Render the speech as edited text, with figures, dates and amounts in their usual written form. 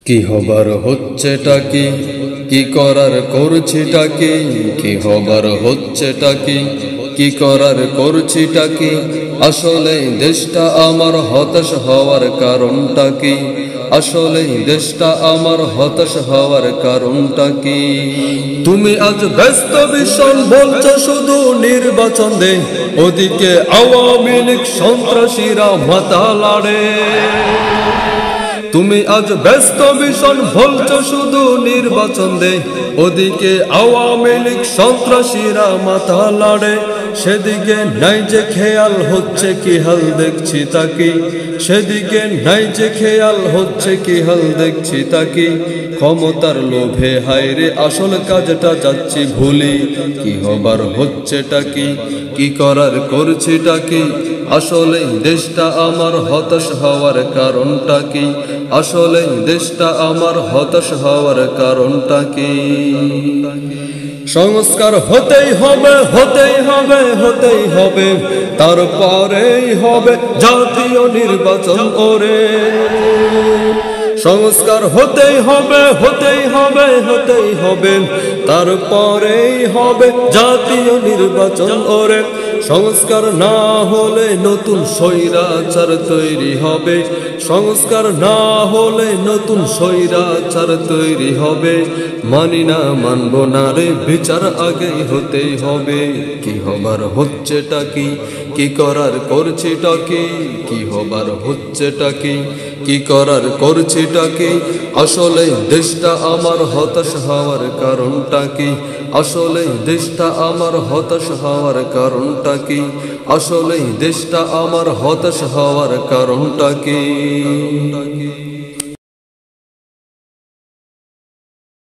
কি হবার হচ্ছেটা কি, কি করার করছিটা কি, কি হবার হচ্ছেটা কি, কি করার করছিটা কি, আসলে দেশটা আমার হতাশ হওয়ার কারণটা কি, আসলে দেশটা আমার হতাশ হওয়ার কারণটা কি। তুমি আজ ব্যস্ত ভীষণ বলছো শুধু নির্বাচন দে, ওদিকে আওয়ামী লীগ সন্ত্রাসীরা মাথা লাড়ে। তুমি আজ ব্যস্ত ভীষণ বলছো শুধু নির্বাচন দে, ওদিকে আওয়ামী লীগ সন্ত্রাসীরা মাথা লাড়ে। সেদিকে নাই যে খেয়াল হচ্ছে কি হাল দেখছি তাকি, সেদিকে নাই যে খেয়াল হচ্ছে কি হাল দেখছি তাকি। ক্ষমতার লোভে হায়রে আসল কাজটা যাচ্ছি ভুলি, কি হবার হচ্ছেটা কি, কি করার করছিটা কি, আসলে দেশটা আমার হতাশ হওয়ার কারণটা কি, আসলে দেশটা আমার হতাশ হওয়ার কারণটা কি। সংস্কার হতেই হবে, হতেই হবে, হতেই হবে, তারপরেই হবে জাতীয় নির্বাচন ওরে। সংস্কার হতেই হবে, হতেই হবে, হতেই হবে, তারপরেই হবে জাতীয় নির্বাচন ওরে। সংস্কার না হলে নতুন স্বৈরাচার তৈরি হবে, সংস্কার না হলে নতুন স্বৈরাচার তৈরি হবে। মানি না মানব না রে, বিচার আগেই হতেই হবে। কি হবার হচ্ছেটা কি, কি করার করছিটা কি, কি হবার হচ্ছেটা কি, কি করার করছিটা কি, আসলে দেশটা আমার হতাশ হওয়ার কারণটা কি, আসলে দেশটা আমার হতাশ হওয়ার কারণটা কি, আসলে দেশটা আমার হতাশ হওয়ার কারণটা কি।